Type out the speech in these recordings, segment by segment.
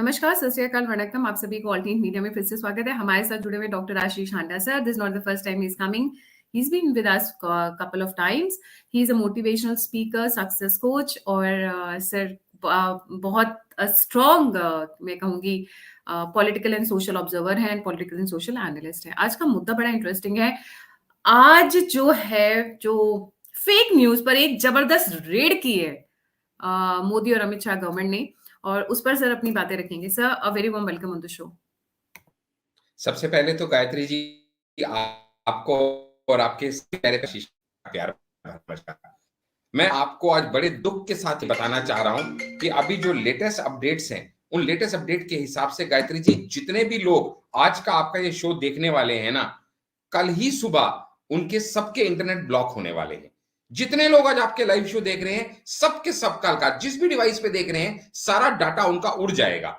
नमस्कार, सत श्री अकाल, वणक्कम। आप सभी को ऑल्टर्नेट मीडिया में फिर से स्वागत है। हमारे साथ जुड़े हुए doctor Ashish Handa sir. This not the first time he is coming. He's been with us couple of times. He's a motivational speaker, success coach और सर बहुत स्ट्रॉन्ग मैं कहूँगी पॉलिटिकल एंड सोशल ऑब्जर्वर है and political and social analyst है। आज का मुद्दा बड़ा इंटरेस्टिंग है। आज जो फेक न्यूज पर एक जबरदस्त रेड की है मोदी और अमित शाह गवर्नमेंट ने, और उस पर सर अपनी बातें रखेंगे। Sir, a very warm welcome on the show. सबसे पहले तो गायत्री जी आपको और आपके प्यारे आशीष का प्यार नमस्कार। मैं आपको आज बड़े दुख के साथ बताना चाह रहा हूं कि अभी जो लेटेस्ट अपडेट्स हैं, उन लेटेस्ट अपडेट के हिसाब से गायत्री जी, जितने भी लोग आज का आपका ये शो देखने वाले हैं ना, कल ही सुबह उनके सबके इंटरनेट ब्लॉक होने वाले हैं। जितने लोग आज आपके लाइव शो देख रहे हैं, सबके सब कल का जिस भी डिवाइस पे देख रहे हैं, सारा डाटा उनका उड़ जाएगा।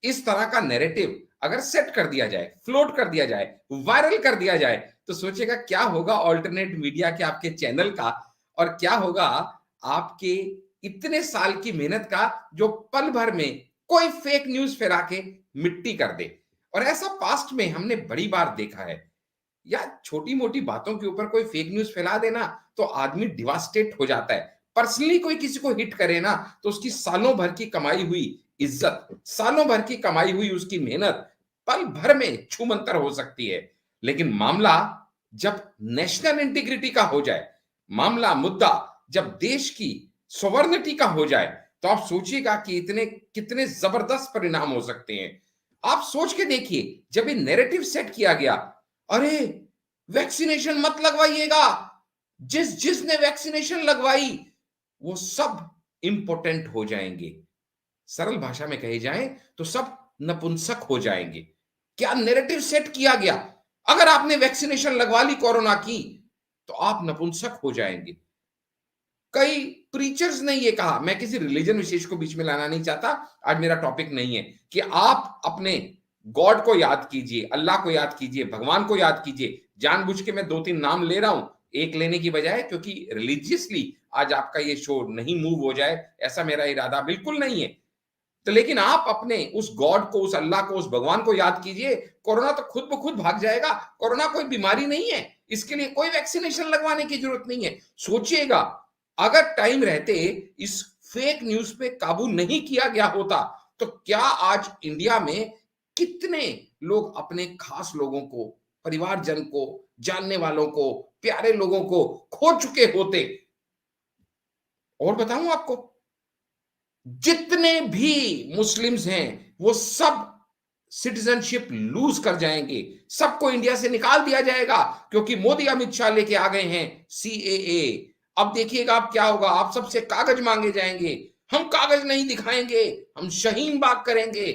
इस तरह का नैरेटिव अगर सेट कर दिया जाए, फ्लोट कर दिया जाए, वायरल कर दिया जाए, तो सोचेगा क्या होगा ऑल्टरनेट मीडिया के आपके चैनल का, और क्या होगा आपके इतने साल की मेहनत का, जो पल भर में कोई फेक न्यूज फैला के मिट्टी कर दे। और ऐसा पास्ट में हमने बड़ी बार देखा है। या छोटी मोटी बातों के ऊपर कोई फेक न्यूज फैला देना तो आदमी डिवास्टेट हो जाता है। पर्सनली कोई किसी को हिट करे ना, तो उसकी सालों भर की कमाई हुई इज्जत, सालों भर की कमाई हुई उसकी मेहनत पल भर में छूमंतर हो सकती है। लेकिन मामला जब नेशनल इंटीग्रिटी का हो जाए, मामला मुद्दा जब देश की सॉवरेनिटी का हो जाए, तो आप सोचिएगा कि इतने कितने जबरदस्त परिणाम हो सकते हैं। आप सोच के देखिए, जब ये नैरेटिव सेट किया गया, अरे वैक्सीनेशन मत लगवाइएगा, जिसने वैक्सीनेशन लगवाई वो सब इंपोर्टेंट हो जाएंगे, सरल भाषा में कहे जाए तो सब नपुंसक हो जाएंगे। क्या नैरेटिव सेट किया गया, अगर आपने वैक्सीनेशन लगवा ली कोरोना की तो आप नपुंसक हो जाएंगे। कई प्रीचर्स ने ये कहा, मैं किसी रिलीजन विशेष को बीच में लाना नहीं चाहता, आज मेरा टॉपिक नहीं है, कि आप अपने गॉड को याद कीजिए, अल्लाह को याद कीजिए, भगवान को याद कीजिए। जानबूझ के मैं 2-3 नाम ले रहा हूं, एक लेने की बजाय, क्योंकि रिलीजियसली आज आपका ये शो नहीं मूव हो जाए, ऐसा मेरा इरादा बिल्कुल नहीं है। तो लेकिन आप अपने उस गॉड को, उस अल्लाह को, उस भगवान को याद कीजिए। कोरोना तो खुद ब खुद भाग जाएगा। कोरोना कोई बीमारी नहीं है, इसके लिए कोई वैक्सीनेशन लगवाने की जरूरत नहीं है। सोचिएगा, अगर टाइम रहते इस फेक न्यूज पे काबू नहीं किया गया होता, तो क्या आज इंडिया में कितने लोग अपने खास लोगों को, परिवारजन को, जानने वालों को, प्यारे लोगों को खो चुके होते। और बताऊं आपको, जितने भी मुस्लिम्स हैं वो सब सिटीजनशिप लूज कर जाएंगे, सबको इंडिया से निकाल दिया जाएगा, क्योंकि मोदी अमित शाह लेके आ गए हैं सीएए। अब देखिएगा अब क्या होगा, आप सबसे कागज मांगे जाएंगे, हम कागज नहीं दिखाएंगे, हम शाहीन बाग करेंगे।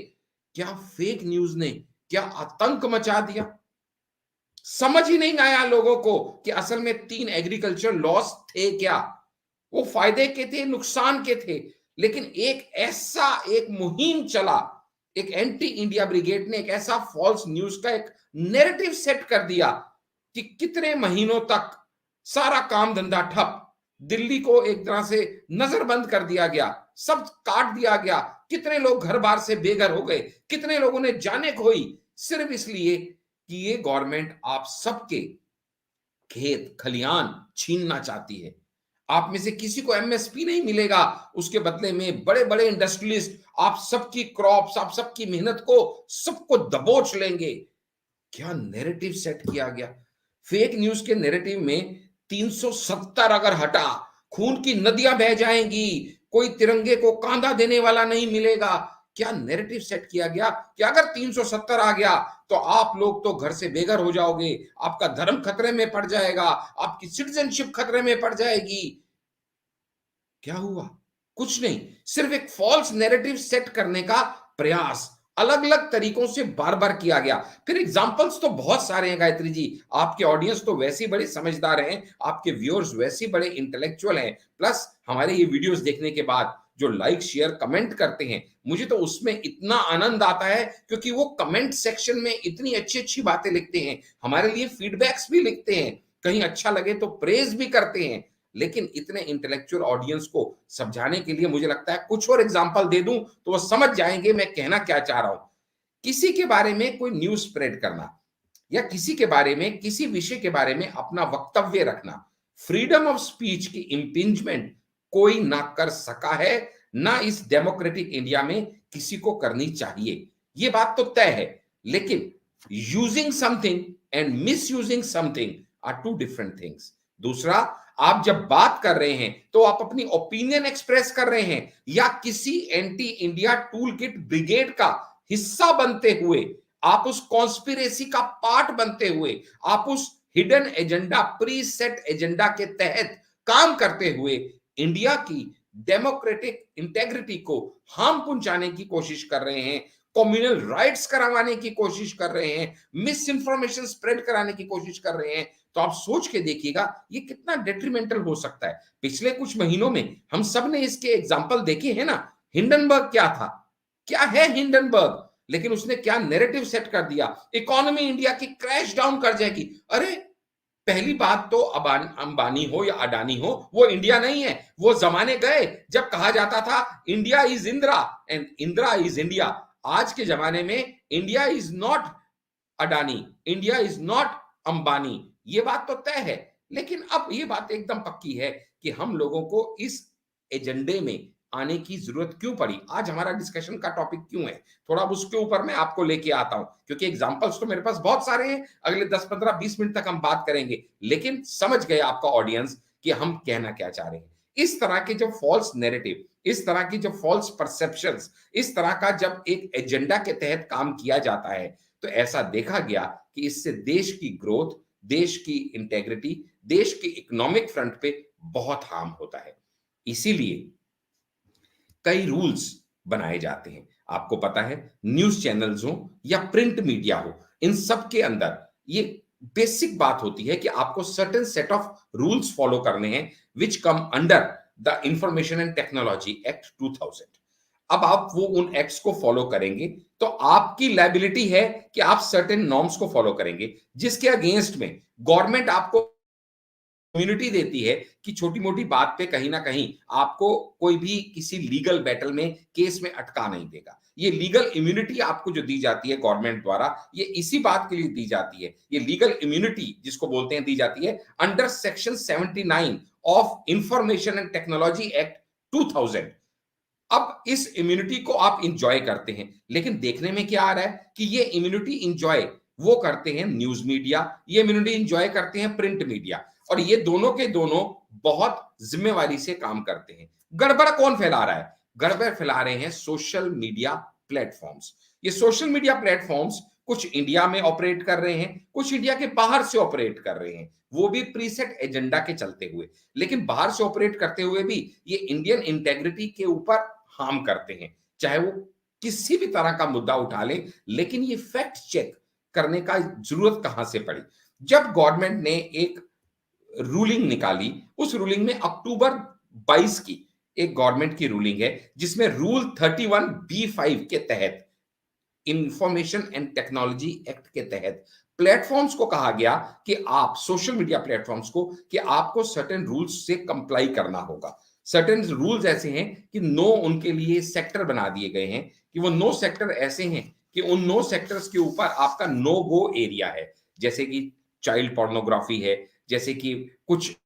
क्या फेक न्यूज ने क्या आतंक मचा दिया। समझ ही नहीं आया लोगों को कि असल में 3 एग्रीकल्चर लॉस थे क्या, वो फायदे के थे, नुकसान के थे। लेकिन एक मुहिम चला, एक एंटी इंडिया ब्रिगेड ने एक ऐसा फॉल्स न्यूज का एक नैरेटिव सेट कर दिया कि कितने महीनों तक सारा काम धंधा ठप, दिल्ली को एक तरह से नजरबंद कर दिया गया, सब काट दिया गया, कितने लोग घर बार से बेघर हो गए, कितने लोगों ने जाने खोई, सिर्फ इसलिए कि ये गवर्नमेंट आप सबके खेत खलियान छीनना चाहती है। आप में से किसी को एमएसपी नहीं मिलेगा, उसके बदले में बड़े बड़े इंडस्ट्रियलिस्ट आप सबकी क्रॉप्स, आप सबकी मेहनत को, सबको दबोच लेंगे। क्या नैरेटिव सेट किया गया। फेक न्यूज के नैरेटिव में 370 अगर हटा, खून की नदियां बह जाएंगी, कोई तिरंगे को कांधा देने वाला नहीं मिलेगा। क्या नैरेटिव सेट किया गया कि अगर 370 आ गया तो आप लोग तो घर से बेघर हो जाओगे, आपका धर्म खतरे में पड़ जाएगा, आपकी सिटीजनशिप खतरे में पड़ जाएगी। क्या हुआ, कुछ नहीं, सिर्फ एक फॉल्स नैरेटिव सेट करने का प्रयास अलग अलग तरीकों से बार बार किया गया। फिर एग्जांपल्स तो बहुत सारे हैं गायत्री जी, आपके ऑडियंस तो वैसे ही बड़े समझदार हैं, आपके व्यूअर्स वैसे ही बड़े इंटेलेक्चुअल हैं, प्लस हमारे ये वीडियोस देखने के बाद जो लाइक शेयर कमेंट करते हैं, मुझे तो उसमें इतना आनंद आता है, क्योंकि वो कमेंट सेक्शन में इतनी अच्छी अच्छी बातें लिखते हैं, हमारे लिए फीडबैक्स भी लिखते हैं, कहीं अच्छा लगे तो प्रेज भी करते हैं। लेकिन इतने इंटेलेक्चुअल ऑडियंस को समझाने के लिए मुझे लगता है कुछ और एग्जांपल दे दूं तो वो समझ जाएंगे मैं कहना क्या चाह रहा हूं। किसी के बारे में कोई न्यूज स्प्रेड करना या किसी के बारे में, किसी विषय के बारे में अपना वक्तव्य रखना, फ्रीडम ऑफ स्पीच की इंपिंजमेंट कोई ना कर सका है, ना इस डेमोक्रेटिक इंडिया में किसी को करनी चाहिए। ये बात तो तय है। लेकिन using something and miss using something are two different things. दूसरा, आप जब बात कर रहे हैं तो आप अपनी ओपिनियन एक्सप्रेस कर रहे हैं या किसी anti India tool kit brigade का हिस्सा बनते हुए, आप उस कॉन्स्पिरेसी का पार्ट बनते हुए, आप उस hidden agenda, pre set agenda के तहत काम करते हुए इंडिया की डेमोक्रेटिक इंटेग्रिटी को हार्म पहुंचाने की कोशिश कर रहे हैं, कम्युनल राइट्स करवाने की कोशिश कर रहे हैं, मिस इंफॉर्मेशन स्प्रेड कराने की कोशिश कर रहे हैं, तो आप सोच के देखिएगा ये कितना डेट्रीमेंटल हो सकता है। पिछले कुछ महीनों में हम सब ने इसके एग्जाम्पल देखे हैं ना। हिंडनबर्ग क्या था, क्या है हिंडनबर्ग, लेकिन उसने क्या नैरेटिव सेट कर दिया, इकोनॉमी इंडिया की क्रैश डाउन कर जाएगी। अरे पहली बात तो अंबानी हो या अडानी हो, वो इंडिया नहीं है। वो जमाने गए जब कहा जाता था India is Indira and Indira is India. आज के जमाने में India is not Adani, India is not Ambani, ये बात तो तय है। लेकिन अब ये बात एकदम पक्की है कि हम लोगों को इस एजेंडे में आने की जरूरत क्यों पड़ी, आज हमारा डिस्कशन का टॉपिक क्यों है, थोड़ा उसके ऊपर मैं आपको लेके आता हूं, क्योंकि एग्जांपल्स तो मेरे पास बहुत सारे हैं। अगले 10 15 20 मिनट तक हम बात करेंगे, लेकिन समझ गए आपका ऑडियंस कि हम कहना क्या चाह रहे हैं। इस तरह के जो फॉल्स नैरेटिव, इस तरह की जो फॉल्स परसेप्शंस, इस तरह का जब एक एजेंडा के तहत काम किया जाता है, तो ऐसा देखा गया कि इससे देश की ग्रोथ, देश की इंटेग्रिटी, देश की इकोनॉमिक फ्रंट पे बहुत हार्म होता है। इसीलिए कई रूल्स बनाए जाते हैं। आपको पता है, न्यूज चैनल्स हो या प्रिंट मीडिया हो, इन सब के अंदर ये बेसिक बात होती है कि आपको certain set of rules follow करने हैं which come under the information and technology act 2000। अब आप वो उन एक्ट्स को फॉलो करेंगे तो आपकी लायबिलिटी है कि आप सर्टेन नॉर्म्स को फॉलो करेंगे, जिसके अगेंस्ट में गवर्नमेंट आपको इम्यूनिटी देती है कि छोटी मोटी बात पे कहीं ना कहीं आपको कोई भी किसी लीगल बैटल में, केस में अटका नहीं देगा। ये लीगल इम्यूनिटी आपको जो दी जाती है गवर्नमेंट द्वारा, ये इसी बात के लिए दी जाती है। ये लीगल इम्यूनिटी जिसको बोलते हैं दी जाती है under section 79 of information and technology act 2000। अब इस इम्यूनिटी को आप इंजॉय करते हैं, लेकिन देखने में क्या आ रहा है कि ये इम्यूनिटी इंजॉय वो करते हैं न्यूज मीडिया, ये इम्यूनिटी इंजॉय करते हैं प्रिंट मीडिया, और ये दोनों के दोनों बहुत जिम्मेवारी से काम करते हैं। गड़बड़ कौन फैला रहा है? गड़बड़ फैला रहे हैं सोशल मीडिया प्लेटफॉर्म्स। ये सोशल मीडिया प्लेटफॉर्म्स कुछ इंडिया में ऑपरेट कर रहे हैं, कुछ इंडिया के बाहर से ऑपरेट कर रहे हैं, वो भी प्रीसेट एजेंडा के चलते हुए। लेकिन बाहर से ऑपरेट करते हुए भी ये इंडियन इंटेग्रिटी के ऊपर हार्म करते हैं, चाहे वो किसी भी तरह का मुद्दा उठा लें। लेकिन ये फैक्ट चेक करने का जरूरत कहां से पड़ी? जब गवर्नमेंट ने एक रूलिंग निकाली, उस रूलिंग में अक्टूबर 22 की एक गवर्नमेंट की रूलिंग है, जिसमें रूल 31B5 के तहत, इंफॉर्मेशन एंड टेक्नोलॉजी एक्ट के तहत प्लेटफॉर्म्स को कहा गया कि आप सोशल मीडिया प्लेटफॉर्म्स को कि आपको सर्टेन रूल्स से कंप्लाई करना होगा। सर्टेन रूल्स ऐसे हैं कि नो, उनके लिए सेक्टर बना दिए गए हैं कि वो नो सेक्टर ऐसे हैं कि उन नो सेक्टर्स के ऊपर आपका नो गो एरिया है, जैसे कि चाइल्ड पोर्नोग्राफी है, जैसे कि कुछ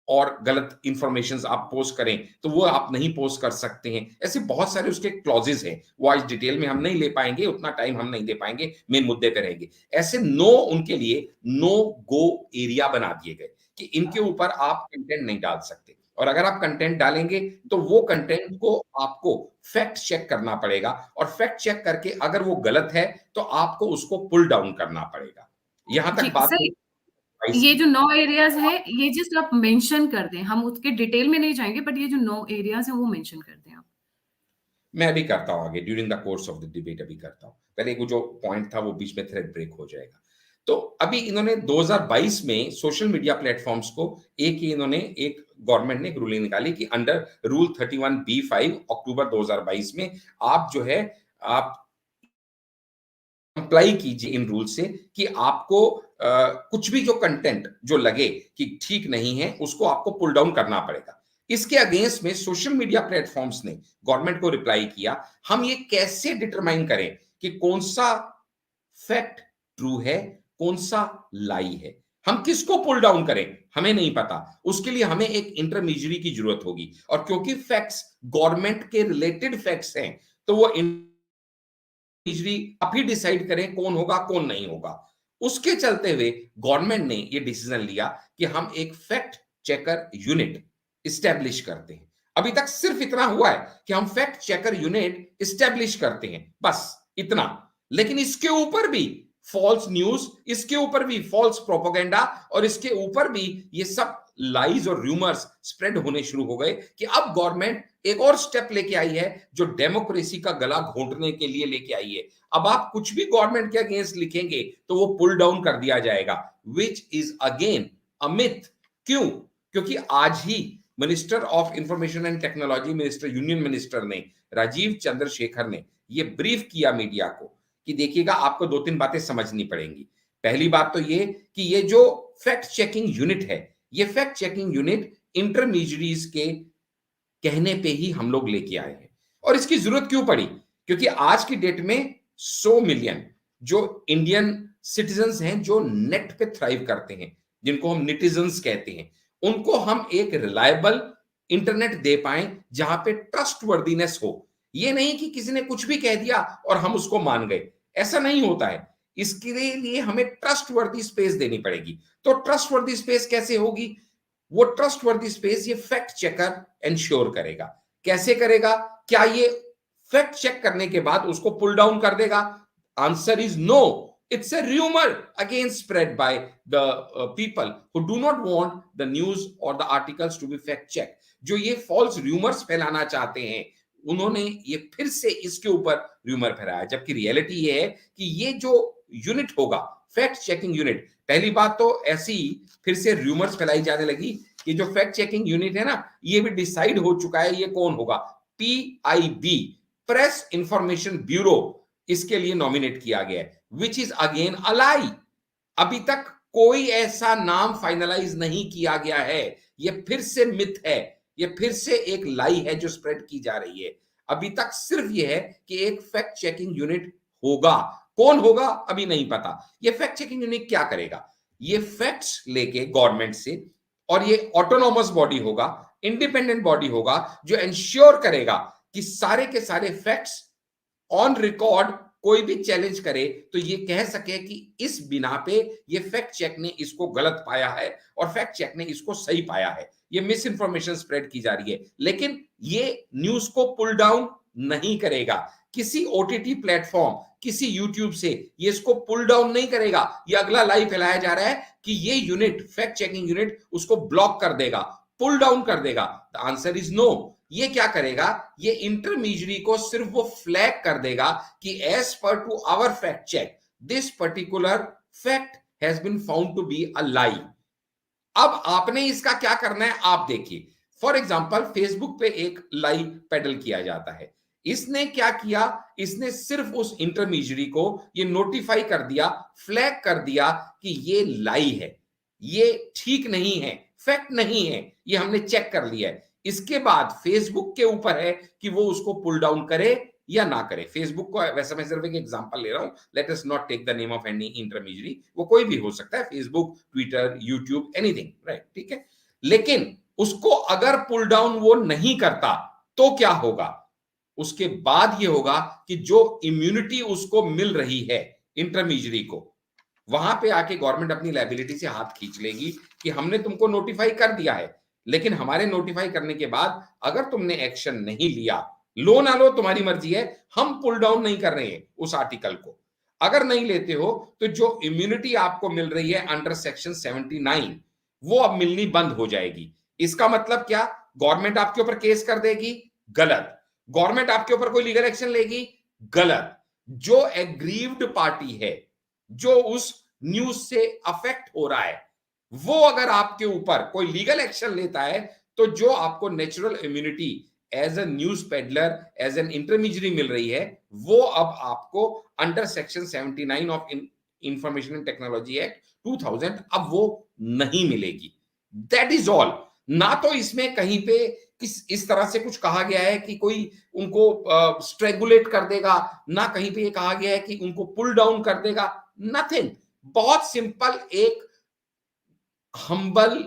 और गलत इंफॉर्मेशन आप पोस्ट करें तो वो आप नहीं पोस्ट कर सकते हैं। ऐसे बहुत सारे उसके क्लॉजेस हैं, वो आज डिटेल में हम नहीं ले पाएंगे, उतना टाइम हम नहीं दे पाएंगे, मेन मुद्दे पे रहेंगे। ऐसे नो, उनके लिए नो गो एरिया बना दिए गए कि इनके ऊपर आप कंटेंट नहीं डाल सकते, और अगर आप कंटेंट डालेंगे तो वो कंटेंट को आपको फैक्ट चेक करना पड़ेगा, और फैक्ट चेक करके अगर वो गलत है तो आपको उसको पुल डाउन करना पड़ेगा। यहां जी तक बात सर, ये जो 9 एरियाज है, ये जस्ट आप मेंशन कर दें, हम उसके डिटेल में नहीं जाएंगे, बट ये जो 9 एरियाज है वो मेंशन कर दें आप। मैं अभी करता हूं, आगे during the course of the debate अभी करता हूं। पहले वो जो पॉइंट था वो बीच में थ्रेड ब्रेक हो जाएगा। तो अभी इन्होंने 2022 में सोशल मीडिया प्लेटफॉर्म्स को इन्होंने एक गवर्नमेंट ने एक रूलिंग निकाली कि अंडर रूल 31B5 अक्टूबर 2022 में आप जो है आप कंप्लाई कीजिए इन रूल से कि आपको कुछ भी जो कंटेंट जो लगे कि ठीक नहीं है उसको आपको पुल डाउन करना पड़ेगा। इसके अगेंस्ट में सोशल मीडिया प्लेटफॉर्म्स ने गवर्नमेंट को रिप्लाई किया, हम ये कैसे डिटरमाइन करें कि कौन सा फैक्ट ट्रू है, कौन सा लाई है, हम किसको पुल डाउन करें, हमें नहीं पता। उसके लिए हमें एक इंटरमीडियरी की जरूरत होगी, और क्योंकि फैक्ट्स गवर्नमेंट के रिलेटेड फैक्ट्स हैं, तो वो इंटरमीडियरी आप ही डिसाइड करें कौन होगा कौन नहीं होगा। उसके चलते हुए गवर्नमेंट ने ये डिसीजन लिया कि हम एक फैक्ट चेकर यूनिट इस्टेब्लिश करते हैं। अभी तक सिर्फ इतना हुआ है कि हम फैक्ट चेकर यूनिट इस्टेब्लिश करते हैं, बस इतना। लेकिन इसके ऊपर भी फॉल्स न्यूज, इसके ऊपर भी फॉल्स प्रोपेगेंडा, और इसके ऊपर भी ये सब लाइज और रूमर्स स्प्रेड होने शुरू हो गए कि अब गवर्नमेंट एक और स्टेप लेके आई है जो डेमोक्रेसी का गला घोंटने के लिए लेके आई है। अब आप कुछ भी गवर्नमेंट के अगेंस्ट लिखेंगे तो वो पुल डाउन कर दिया जाएगा, which is again a myth. क्यों? क्योंकि आज ही minister of information and technology, minister, union minister ने, राजीव चंद्रशेखर ने ये ब्रीफ किया मीडिया को कि देखिएगा आपको दो तीन बातें समझनी पड़ेंगी। पहली बात तो ये कि ये जो फैक्ट चेकिंग यूनिट है, ये फैक्ट चेकिंग यूनिट इंटरमीडियरीज के कहने पे ही हम लोग लेके आए हैं। और इसकी जरूरत क्यों पड़ी? क्योंकि आज की डेट में 100 मिलियन जो इंडियन सिटीजन्स हैं जो नेट पे थ्राइव करते हैं, जिनको हम निटिजन्स कहते हैं, उनको हम एक रिलायबल इंटरनेट दे पाए जहां पे ट्रस्टवर्दीनेस हो। ये नहीं कि किसी ने कुछ भी कह दिया और हम उसको मान गए, ऐसा नहीं होता है। इसके लिए हमें ट्रस्टवर्दी स्पेस देनी पड़ेगी। तो ट्रस्टवर्दी स्पेस कैसे होगी? वो ट्रस्टवर्दी स्पेस ये फैक्ट चेकर एंश्योर करेगा। कैसे करेगा? क्या ये फैक्ट चेक करने के बाद उसको पुल डाउन कर देगा? Answer is no. It's a rumor again spread by the people who do not want the news or the articles to be fact checked. जो ये false rumors फैलाना चाहते हैं, उन्होंने ये फिर से इसके ऊपर rumor फैलाया, जबकि रियलिटी ये है कि ये जो यूनिट होगा, फैक्ट चेकिंग यूनिट, पहली बात तो ऐसी फिर से rumors फैलाई जाने लगी कि जो फैक्ट चेकिंग यूनिट है ना, ये भी डिसाइड हो चुका है ये कौन होगा। PIB, प्रेस इंफॉर्मेशन ब्यूरो, इसके लिए नॉमिनेट किया गया है, विच इज अगेन अ लाई। अभी तक कोई ऐसा नाम फाइनलाइज नहीं किया गया है। ये फिर से मिथ है, ये फिर से एक लाई है जो स्प्रेड की जा रही है। अभी तक सिर्फ ये है कि एक फैक्ट चेकिंग यूनिट होगा, कौन होगा अभी नहीं पता। ये फैक्ट चेकिंग यूनिट क्या करेगा? ये फैक्ट्स लेके गवर्नमेंट से, और ये ऑटोनोमस बॉडी होगा, इंडिपेंडेंट बॉडी होगा, जो एंश्योर करेगा कि सारे के सारे फैक्ट्स ऑन रिकॉर्ड, कोई भी चैलेंज करे तो ये कह सके कि इस बिना पे ये फैक्ट चेक ने इसको गलत पाया है और फैक्ट चेक ने इसको सही पाया है। ये मिस इंफॉर्मेशन स्प्रेड की जा रही है, लेकिन ये न्यूज को पुल डाउन नहीं करेगा। किसी ओटीटी प्लेटफॉर्म, किसी यूट्यूब से ये इसको पुल डाउन नहीं करेगा। ये अगला लाइव फैलाया जा रहा है कि ये यूनिट, फैक्ट चेकिंग यूनिट, उसको ब्लॉक कर देगा, पुल डाउन कर देगा। The answer is no. ये क्या करेगा? ये इंटरमीडियरी को सिर्फ वो फ्लैग कर देगा कि as per to our fact check this particular fact has been found to be a lie. अब आपने इसका क्या करना है आप देखिए। फॉर एग्जांपल, फेसबुक पे एक लाई पेडल किया जाता है। इसने क्या किया? इसने सिर्फ उस इंटरमीडियरी को ये नोटिफाई कर दिया, फ्लैग कर दिया कि ये लाई है, ये ठीक नहीं है, फैक्ट नहीं है, ये हमने चेक कर लिया है। इसके बाद फेसबुक के ऊपर है कि वो उसको पुल डाउन करे या ना करे। फेसबुक को, वैसे मैं सिर्फ एक एग्जांपल ले रहा हूं, let us not take the name of any intermediary, वो कोई भी हो सकता है, Facebook, Twitter, YouTube, anything, right, ठीक है। लेकिन उसको अगर पुल डाउन वो नहीं करता तो क्या होगा? उसके बाद ये होगा कि जो इम्यूनिटी उसको मिल रही है इंटरमीडियरी को, वहां पे आके गवर्नमेंट अपनी लायबिलिटी से हाथ खींच लेगी कि हमने तुमको नोटिफाई कर दिया है, लेकिन हमारे नोटिफाई करने के बाद अगर तुमने एक्शन नहीं लिया, लो ना लो तुम्हारी मर्जी है, हम पुल डाउन नहीं कर रहे हैं उस आर्टिकल को। अगर नहीं लेते हो तो जो इम्यूनिटी आपको मिल रही है अंडर सेक्शन 79, वो अब मिलनी बंद हो जाएगी। इसका मतलब क्या? गवर्नमेंट आपके ऊपर केस कर देगी? गलत। गवर्नमेंट आपके ऊपर कोई लीगल एक्शन लेगी? गलत। जो एग्रीव्ड पार्टी है, जो उस न्यूज से अफेक्ट हो रहा है, वो अगर आपके ऊपर कोई लीगल एक्शन लेता है, तो जो आपको natural immunity as a news peddler, as an intermediary मिल रही है, वो अब आपको under section 79 of information and technology act 2000 अब वो नहीं मिलेगी। That is all. ना तो इसमें कहीं पे इस तरह से कुछ कहा गया है कि कोई उनको स्ट्रेगुलेट कर देगा, ना कहीं पे ये कहा गया है कि उनको पुल डाउन कर देगा, नथिंग। बहुत सिंपल एक हम्बल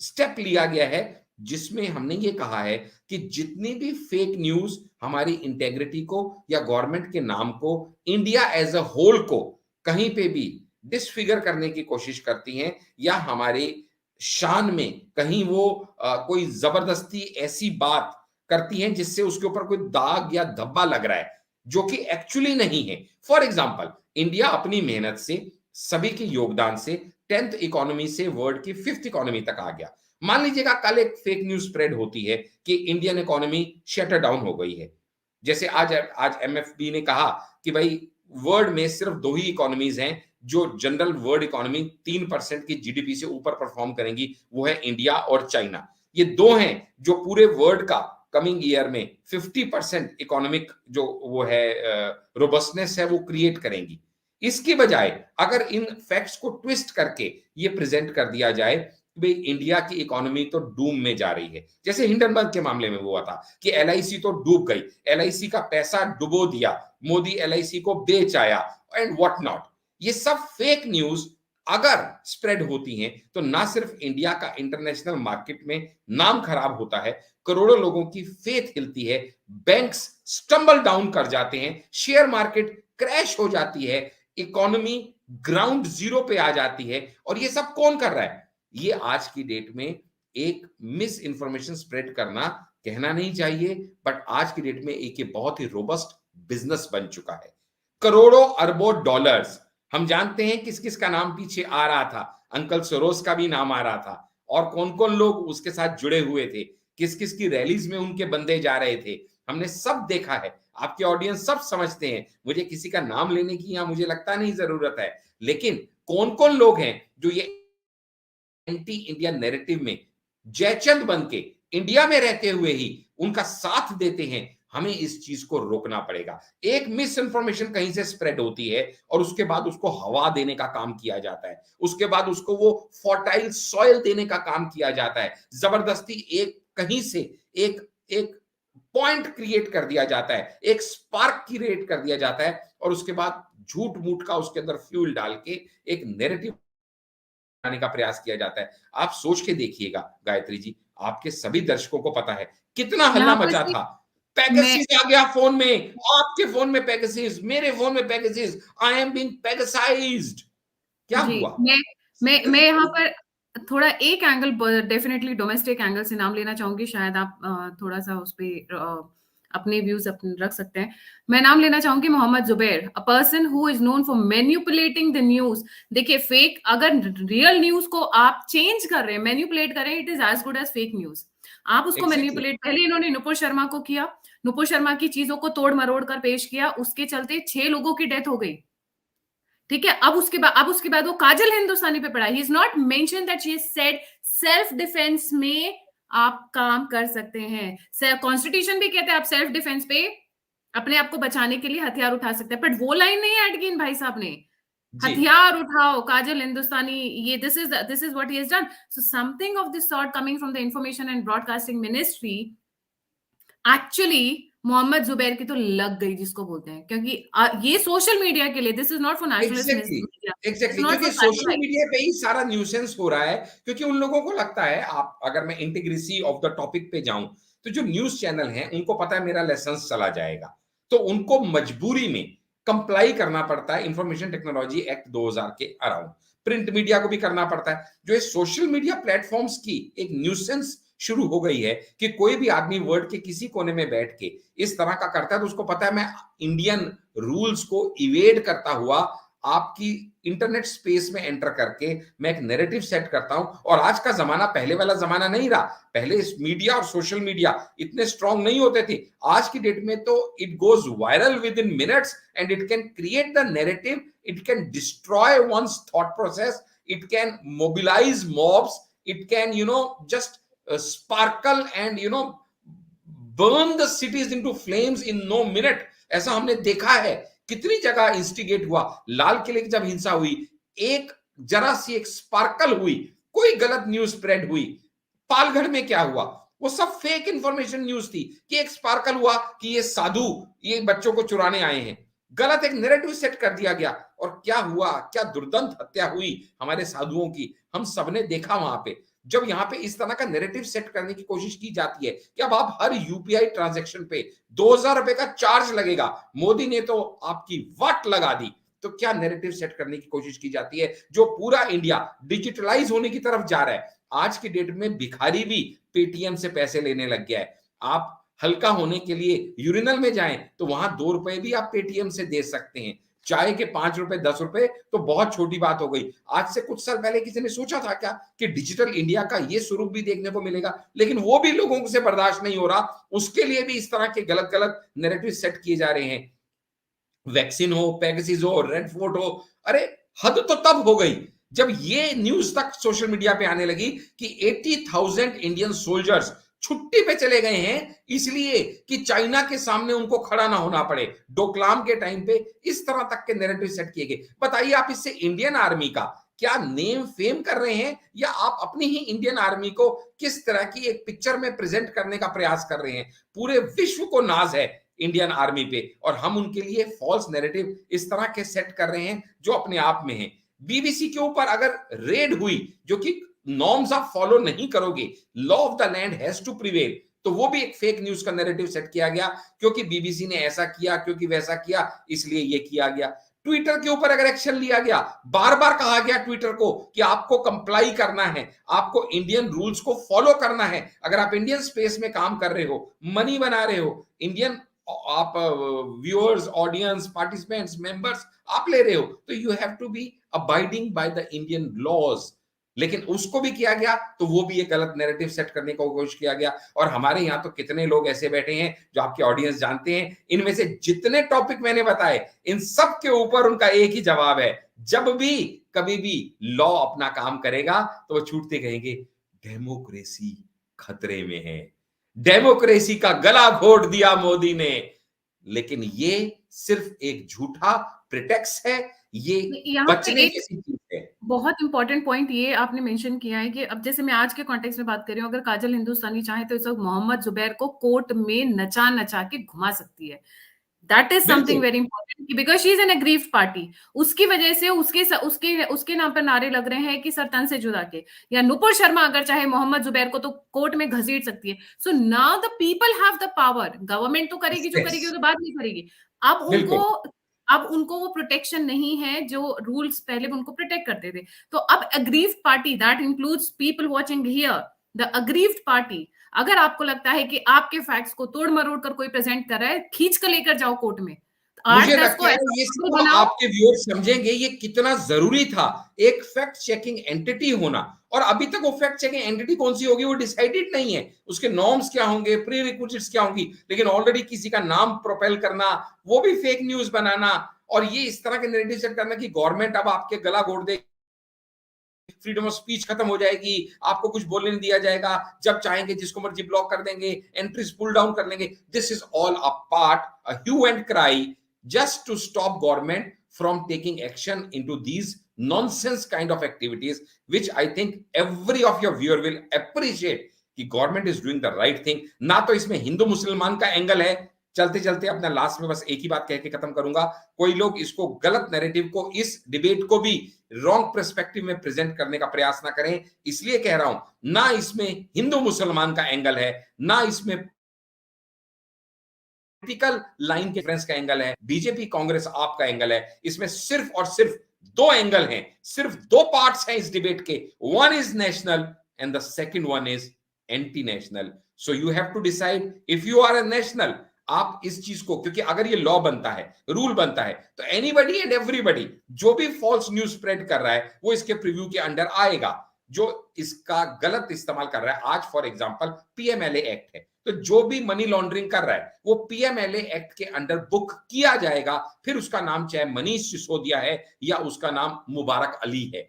स्टेप लिया गया है जिसमें हमने ये कहा है कि जितनी भी फेक न्यूज हमारी इंटेग्रिटी को या गवर्नमेंट के नाम को, इंडिया एज अ होल को कहीं पे भी डिसफिगर करने की कोशिश करती हैं या हमारे शान में कहीं वो कोई जबरदस्ती ऐसी बात करती हैं जिससे उसके ऊपर कोई दाग या धब्बा लग रहा है जो कि एक्चुअली नहीं है। फॉर एग्जाम्पल, इंडिया अपनी मेहनत से, सभी के योगदान से 10th इकोनॉमी से वर्ल्ड की 5th इकोनॉमी तक आ गया। मान लीजिएगा कल एक फेक न्यूज स्प्रेड होती है कि इंडियन इकोनॉमी शटर डाउन हो गई है। जैसे आज एमएफबी ने कहा कि भाई वर्ल्ड में सिर्फ 2 ही इकोनॉमीज हैं जो जनरल वर्ल्ड इकोनॉमी 3% की जीडीपी से ऊपर परफॉर्म करेंगी, वो है इंडिया और चाइना। ये 2 हैं जो पूरे वर्ल्ड का कमिंग ईयर में 50% इकोनॉमिक जो वो है रोबस्टनेस है वो क्रिएट करेंगी। इसकी बजाय अगर इन फैक्ट्स को ट्विस्ट करके ये प्रेजेंट कर दिया जाए भाई इंडिया की इकोनॉमी तो डूम में जा रही है, जैसे हिंडनबर्ग के मामले में हुआ था कि एलआईसी तो डूब गई, एलआईसी का पैसा डुबो दिया, मोदी एलआईसी को बेच आया एंड व्हाट नॉट। ये सब फेक न्यूज अगर स्प्रेड होती हैं तो ना सिर्फ इंडिया का इंटरनेशनल मार्केट में नाम खराब होता है, करोड़ों लोगों की फेथ हिलती है, बैंक्स स्टम्बल डाउन कर जाते हैं, शेयर मार्केट क्रैश हो जाती है, इकोनॉमी ग्राउंड जीरो पे आ जाती है। और ये सब कौन कर रहा है? ये आज की डेट में एक मिस इंफॉर्मेशन स्प्रेड करना कहना नहीं चाहिए, बट आज की डेट में एक ये बहुत ही रोबस्ट बिजनेस बन चुका है। करोड़ों अरबों डॉलर्स, हम जानते हैं किस किस का नाम पीछे आ रहा था, अंकल सोरोस का भी नाम आ रहा था, और कौन कौन लोग उसके साथ जुड़े हुए थे, किस किस की रैलीज में उनके बंदे जा रहे थे, हमने सब देखा है। आपके ऑडियंस सब समझते हैं, मुझे किसी का नाम लेने की यहां मुझे लगता नहीं जरूरत है, लेकिन कौन कौन लोग हैं जो ये एंटी इंडिया नैरेटिव में जयचंद बन के इंडिया में रहते हुए ही उनका साथ देते हैं। हमें इस चीज को रोकना पड़ेगा। एक मिस इंफॉर्मेशन कहीं से स्प्रेड होती है और उसके बाद उसको हवा देने का काम किया जाता है, उसके बाद उसको वो फर्टाइल सॉइल देने का काम किया जाता है, जबरदस्ती एक कहीं से एक एक पॉइंट क्रिएट कर दिया जाता है, एक स्पार्क क्रिएट कर दिया जाता है, और उसके बाद झूठ मूठ का उसके अंदर फ्यूल डाल के एक नैरेटिव बनाने का प्रयास किया जाता है। आप सोच के देखिएगा गायत्री जी, आपके सभी दर्शकों को पता है कितना हल्ला यहाँ पर मचा से था। मैं पेगासस आ गया फोन में, आपके फोन में पेगासस, मेरे फोन में पेगासस, आई एम बीइंग पेगासाइज्ड। क्या जी, हुआ? मैं यहाँ पर थोड़ा एक एंगल डेफिनेटली डोमेस्टिक एंगल से नाम लेना चाहूंगी, शायद आप थोड़ा-सा उस पे अपने व्यूज अपने रख सकते हैं। मैं नाम लेना चाहूंगी Mohammed Zubair, a person who is known for manipulating the news. देखिए, फेक अगर रियल न्यूज को आप चेंज कर रहे हैं, मैनिपुलेट कर रहे हैं, it is as good as fake news. आप उसको एग्जैक्टली। मैनिपुलेट, पहले इन्होंने नुपुर शर्मा को किया, नुपुर शर्मा की चीजों को तोड़ मरोड़ कर पेश किया, उसके चलते 6 लोगों की डेथ हो गई। ठीक है, अब उसके बाद वो काजल हिंदुस्तानी पे पड़ा। He is not mention that she said self defence में आप काम कर सकते हैं, कॉन्स्टिट्यूशन भी कहते हैं आप सेल्फ डिफेंस पे अपने आप को बचाने के लिए हथियार उठा सकते हैं, बट वो लाइन नहीं ऐड की इन भाई साहब ने, जी। हथियार उठाओ काजल हिंदुस्तानी, ये this is what he has done. So something of this sort coming from the information and broadcasting ministry, actually Mohammed Zubair की तो लग गई जिसको बोलते हैं, क्योंकि ये सोशल मीडिया के लिए, this is not for nationalist exactly. Media, it's exactly, not क्योंकि फॉर सोशल सैटेलाइट। मीडिया पे ही सारा न्यूसेंस हो रहा है, क्योंकि उन लोगों को लगता है, आप अगर मैं इंटीग्रेसी ऑफ द टॉपिक पे जाऊं तो जो न्यूज चैनल हैं उनको पता है मेरा लाइसेंस चला जाएगा, तो उनको मजबूरी में कंप्लाई करना पड़ता है इंफॉर्मेशन टेक्नोलॉजी एक्ट 2000 के अराउंड। प्रिंट मीडिया को भी करना पड़ता है। जो ये सोशल मीडिया प्लेटफॉर्म्स की एक न्यूसेंस शुरू हो गई है कि कोई भी आदमी वर्ल्ड के किसी कोने में बैठ के इस तरह का करता है, तो उसको पता है मैं इंडियन रूल्स को इवेड करता हुआ आपकी इंटरनेट स्पेस में एंटर करके मैं एक नैरेटिव सेट करता हूं। और आज का जमाना पहले वाला जमाना नहीं रहा। पहले मीडिया और सोशल मीडिया इतने स्ट्रांग नहीं होते थे। आज की डेट में तो it goes viral within minutes and it can create the narrative, it can destroy one's thought process, it can mobilise mobs, it can just sparkle and burn the cities into flames in no minute। ऐसा हमने देखा है, कितनी जगह instigate हुआ। लाल किले की जब हिंसा हुई, एक जरा सी एक स्पार्कल हुई, कोई गलत न्यूज स्प्रेड हुई। पालघर में क्या हुआ, वो सब फेक इंफॉर्मेशन न्यूज थी कि एक स्पार्कल हुआ कि ये साधु ये बच्चों को चुराने आए हैं। गलत एक नैरेटिव सेट कर दिया गया, और क्या हुआ, क्या दुर्दांत हत्या हुई हमारे साधुओं की, हम सबने देखा वहां पे। जब यहाँ पे इस तरह का नैरेटिव सेट करने की कोशिश की जाती है कि अब आप हर यूपीआई ट्रांजैक्शन पे 2000 रुपए का चार्ज लगेगा, मोदी ने तो आपकी वाट लगा दी, तो क्या नैरेटिव सेट करने की कोशिश की जाती है जो पूरा इंडिया डिजिटलाइज होने की तरफ जा रहा है। आज की डेट में भिखारी भी पेटीएम से पैसे लेने लग गया है। आप हल्का होने के लिए यूरिनल में जाएं तो वहां 2 रुपए भी आप पेटीएम से दे सकते हैं। चाय के 5 रुपए 10 रुपए तो बहुत छोटी बात हो गई। आज से कुछ साल पहले किसी ने सोचा था क्या कि डिजिटल इंडिया का ये स्वरूप भी देखने को मिलेगा? लेकिन वो भी लोगों से बर्दाश्त नहीं हो रहा, उसके लिए भी इस तरह के गलत गलत नैरेटिव सेट किए जा रहे हैं। वैक्सीन हो, पेगासिस हो, रेड फोर्ट हो, अरे हद तो तब हो गई जब ये न्यूज तक सोशल मीडिया पे आने लगी कि 80,000 इंडियन सोल्जर्स छुट्टी पे चले गए हैं इसलिए कि चाइना के सामने उनको खड़ा ना होना पड़े। डोकलाम के टाइम पे इस तरह तक के नैरेटिव सेट किए गए। बताइए, आप इससे इंडियन आर्मी का क्या नेम फेम कर रहे हैं, या आप अपनी ही इंडियन आर्मी को किस तरह की एक पिक्चर में प्रेजेंट करने का प्रयास कर रहे हैं? पूरे विश्व को नाज है इंडियन आर्मी पे, और हम उनके लिए फॉल्स नैरेटिव इस तरह के सेट कर रहे हैं जो अपने आप में है। बीबीसी के ऊपर अगर रेड हुई, जो कि नॉर्म्स आप फॉलो नहीं करोगे, law of the land has to prevail, तो वो भी एक फेक न्यूज का नैरेटिव सेट किया गया, क्योंकि बीबीसी ने ऐसा किया, क्योंकि वैसा किया, इसलिए ये किया गया। ट्विटर के ऊपर अगर एक्शन लिया गया, बार बार कहा गया ट्विटर को कि आपको कंप्लाई करना है, आपको इंडियन रूल्स को फॉलो करना है। अगर आप इंडियन स्पेस में काम कर रहे हो, मनी बना रहे हो, इंडियन आप व्यूअर्स, ऑडियंस, पार्टिसिपेंट्स, मेंबर्स आप ले रहे हो, तो you have to be abiding by the Indian laws. लेकिन उसको भी किया गया, तो वो भी एक गलत नैरेटिव सेट करने की कोशिश किया गया। और हमारे यहाँ तो कितने लोग ऐसे बैठे हैं जो आपके ऑडियंस जानते हैं, इनमें से जितने टॉपिक मैंने बताए, इन सब के ऊपर उनका एक ही जवाब है। जब भी कभी भी लॉ अपना काम करेगा तो वो छूटते कहेंगे डेमोक्रेसी खतरे में है, डेमोक्रेसी का गला घोट दिया मोदी ने। लेकिन ये सिर्फ एक झूठा प्रिटेक्स है, ये यहाँ पे बचने एक जैसी चीज है। बहुत इंपॉर्टेंट पॉइंट ये आपने मेंशन किया है कि अब जैसे मैं आज के कॉन्टेक्स्ट में बात कर रही हूँ, अगर काजल हिंदुस्तानी चाहे तो इस वक्त मोहम्मद जुबैर को कोर्ट में नचा नचा के घुमा सकती है। That is something very important, because she is an aggrieved party. उसकी वजह से उसके नाम पर नारे लग रहे हैं कि सर तन से जुदा के, या नुपुर शर्मा अगर चाहे मोहम्मद जुबैर को तो कोर्ट में घसीट सकती है। So now the people have the power. Government तो करेगी जो करेगी, उसके बाद नहीं करेगी। अब उनको वो प्रोटेक्शन नहीं है जो रूल्स पहले उनको प्रोटेक्ट करते थे। तो अब aggrieved party, that includes people watching here, the aggrieved party, अगर आपको लगता है कि आपके फैक्ट्स को तोड़ मरोड़ कर कोई प्रेजेंट कर रहा है, खींच कर लेकर जाओ कोर्ट में। मुझे लगता है ये सब आपके व्यूअर्स समझेंगे ये कितना जरूरी था एक फैक्ट चेकिंग एंटिटी होना। और अभी तक वो फैक्ट चेकिंग एंटिटी कौन सी होगी वो डिसाइडेड नहीं है, उसके नॉर्म्स क्या होंगे, प्री रिक्विजिट्स क्या होंगी। लेकिन ऑलरेडी किसी का नाम प्रोपेल करना, वो भी फेक न्यूज बनाना, और ये इस तरह के नैरेटिव सेट करना कि गवर्नमेंट अब आपके गला घोट देगी, फ्रीडम ऑफ स्पीच खत्म हो जाएगी, आपको कुछ बोलने नहीं दिया जाएगा, जब चाहेंगे जिसको मर्जी ब्लॉक कर देंगे, एंट्रीज पुल डाउन कर लेंगे। This is all a part, a hue and cry just to stop government from taking action into these nonsense kind of activities, which I think every of your viewer will appreciate कि government is doing the right thing। ना तो इसमें हिंदू मुसलमान का angle है। चलते चलते अपना लास्ट में बस एक ही बात कह के खत्म करूंगा, कोई लोग इसको गलत नैरेटिव को, इस डिबेट को भी रॉन्ग पर्सपेक्टिव में प्रेजेंट करने का प्रयास ना करें। इसलिए कह रहा हूं, ना इसमें हिंदू मुसलमान का एंगल है, ना इसमें पॉलिटिकल लाइन के फ्रेंड्स का एंगल है, बीजेपी कांग्रेस आपका एंगल है। इसमें सिर्फ और सिर्फ दो एंगल हैं, सिर्फ दो पार्ट्स हैं इस डिबेट के। One is national and the second one is anti national. So you have to decide if you are a national. आप इस चीज को, क्योंकि अगर ये लॉ बनता है, रूल बनता है, तो एनीबडी एंड एवरीबडी जो भी फॉल्स न्यूज स्प्रेड कर रहा है वो इसके प्रीव्यू के अंडर आएगा। जो इसका गलत इस्तेमाल कर रहा है, आज फॉर एग्जांपल पीएमएलए एक्ट है, तो जो भी मनी लॉन्ड्रिंग कर रहा है वो पीएमएलए एक्ट के अंडर बुक किया जाएगा। फिर उसका नाम चाहे मनीष सिसोदिया है या उसका नाम मुबारक अली है,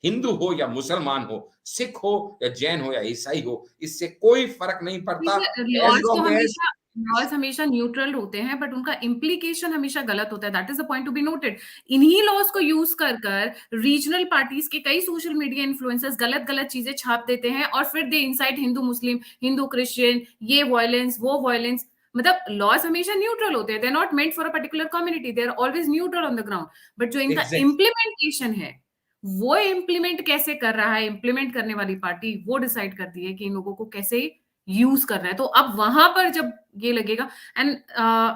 हिंदू हो या मुसलमान हो, सिख हो या जैन हो या ईसाई हो, इससे कोई फर्क नहीं पड़ता। एज लॉन्ग एज लॉज हमेशा न्यूट्रल होते हैं, बट उनका इम्प्लीकेशन हमेशा गलत होता है। That is the point to be noted. इन्हीं लॉज को यूज कर कर रीजनल पार्टीज के कई सोशल मीडिया इन्फ्लुएंसर्स गलत गलत चीजें छाप देते हैं, और फिर they incite Hindu Muslim, Hindu Christian, ये वायलेंस वो वायलेंस। मतलब लॉज हमेशा न्यूट्रल होते हैं, they are not meant for a particular community, they are always neutral on the ground. But जो इनका इम्प्लीमेंटेशन है, वो इम्प्लीमेंट कैसे कर रहा है, इम्प्लीमेंट करने वाली पार्टी वो डिसाइड करती है कि इन लोगों को कैसे यूज कर रहा है। तो अब वहां पर जब ये लगेगा, एंड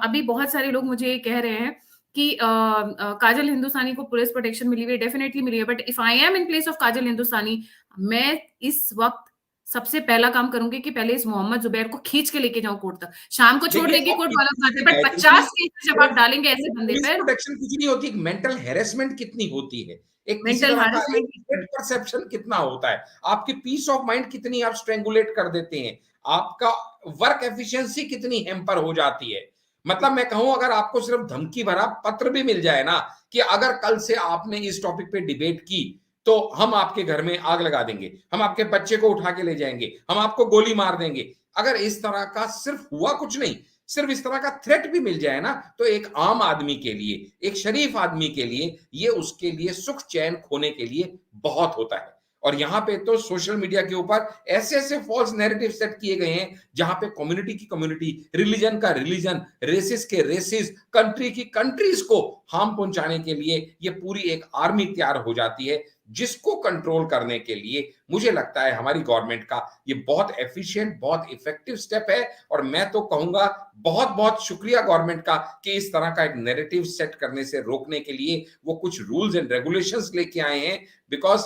अभी बहुत सारे लोग मुझे ये कह रहे हैं कि काजल हिंदुस्तानी को पुलिस प्रोटेक्शन मिली हुई है, डेफिनेटली मिली है, but if I am in place of Kajal Hindustani, मैं इस वक्त सबसे पहला काम करूंगी कि पहले इस मोहम्मद जुबैर को खींच के लेके जाऊं कोर्ट तक। शाम को छोड़ देगी कोर्ट वाला बात है, बट 50 केस जब आप डालेंगे ऐसे बंदे पुलिस पर। प्रोटेक्शन कुछ नहीं होती, मेंटल हैरेसमेंट कितनी होती है, एक किसी मेंटल तरह का हैरेसमेंट, परसेप्शन कितना होता है, आपकी पीस ऑफ माइंड कितनी आप स्ट्रेंगुलेट कर देते हैं, आपका वर्क एफिशिएंसी कितनी हैम्पर हो जाती है। मतलब मैं कहूं, अगर आपको सिर्फ धमकी भरा पत्र भी मिल जाए ना कि अगर कल से आपने इस टॉपिक पे डिबेट की तो हम आपके घर में आग लगा देंगे, हम आपके बच्चे को उठा के ले जाएंगे, हम आपको गोली मार देंगे, अगर इस तरह का सिर्फ हुआ कुछ नहीं, सिर्फ इस तरह का थ्रेट भी मिल जाए ना, तो एक आम आदमी के लिए, एक शरीफ आदमी के लिए, ये उसके लिए सुख चैन खोने के लिए बहुत होता है। और यहां पे तो सोशल मीडिया के ऊपर ऐसे ऐसे फॉल्स नैरेटिव सेट किए गए हैं जहां पे कम्युनिटी की कम्युनिटी, रिलीजन का रिलीजन, रेसिस के रेसिस, कंट्री की कंट्रीज को हार्म पहुंचाने के लिए ये पूरी एक आर्मी तैयार हो जाती है, जिसको कंट्रोल करने के लिए मुझे लगता है हमारी गवर्नमेंट का ये बहुत एफिशिएंट, बहुत इफेक्टिव स्टेप है। और मैं तो कहूंगा बहुत बहुत शुक्रिया गवर्नमेंट का कि इस तरह का एक नैरेटिव सेट करने से रोकने के लिए वो कुछ रूल्स एंड रेगुलेशंस लेके आए हैं। बिकॉज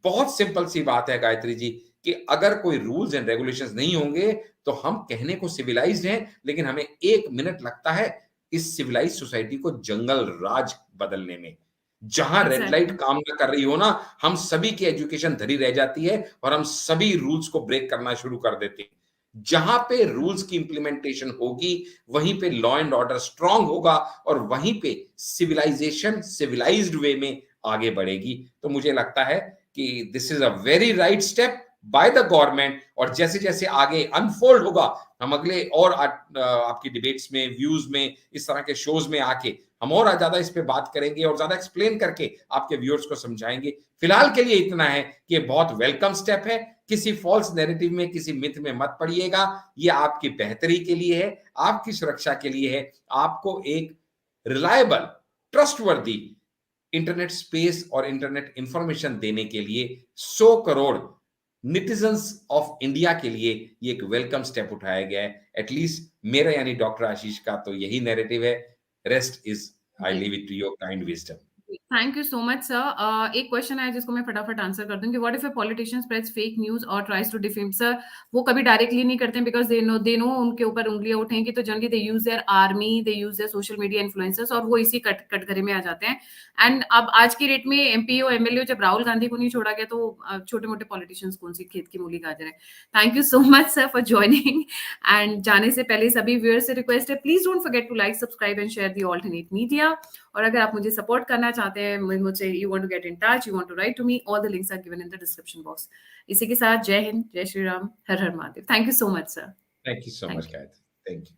बहुत सिंपल सी बात है गायत्री जी, कि अगर कोई रूल्स एंड रेगुलेशंस नहीं होंगे तो हम कहने को सिविलाइज्ड हैं, लेकिन हमें 1 मिनट लगता है इस सिविलाइज सोसाइटी को जंगल राज बदलने में। जहां रेड लाइट काम ना कर रही हो ना, हम सभी की एजुकेशन धरी रह जाती है और हम सभी रूल्स को ब्रेक करना शुरू कर देते हैं। जहां पे रूल्स की इंप्लीमेंटेशन होगी वहीं पे लॉ एंड ऑर्डर स्ट्रांग होगा और वहीं पे सिविलाइजेशन सिविलाइज्ड वे में आगे बढ़ेगी। तो मुझे लगता है कि this is a very right step by the government. और जैसे जैसे आगे अनफोल्ड होगा, हम अगले और आपकी डिबेट्स में, व्यूज में, इस तरह के शोज में आके हम और ज्यादा इस पे बात करेंगे और ज्यादा एक्सप्लेन करके आपके व्यूअर्स को समझाएंगे। फिलहाल के लिए इतना है कि ये बहुत वेलकम स्टेप है। किसी फॉल्स नैरेटिव में, किसी मिथ में मत पड़िएगा। ये आपकी बेहतरी के लिए है, आपकी सुरक्षा के लिए है, आपको एक रिलायबल, ट्रस्टवर्दी इंटरनेट स्पेस और इंटरनेट इंफॉर्मेशन देने के लिए 100 करोड़ निटिजन्स ऑफ इंडिया के लिए ये एक वेलकम स्टेप उठाया गया है। एटलीस्ट मेरा यानी डॉक्टर आशीष का तो यही नैरेटिव है। Rest is I leave it to your kind wisdom. Thank you so much sir. एक क्वेश्चन है जिसको मैं फटाफट आंसर कर दूंगी। What if a politician spreads fake news और ट्राइज टू डिफेम? सर, वो कभी डायरेक्टली नहीं करते हैं, बिकॉज दे नो उनके ऊपर उंगलियां उठेंगी, तो generally they use their army, they use their social media influencers, और वो इसी कटघरे में आ जाते हैं। एंड अब आज की डेट में एमपीओ एमएलए जब राहुल गांधी को नहीं छोड़ा गया, तो छोटे मोटे पॉलिटिशियंस कौन सी खेत की मूली गाजर है। Thank you so much sir for joining. And जाने से पहले सभी व्यूअर्स से रिक्वेस्ट है, please don't forget to like, subscribe and share the alternate media. और अगर आप मुझे सपोर्ट करना चाहते हैं, मुझे you want to get in touch, you want to write to me, all the links are given in the description box. इसी के साथ जय हिंद, जय श्री राम, हर हर Mahadev. Thank you so much sir. Thank you so much Gayatri. Thank you.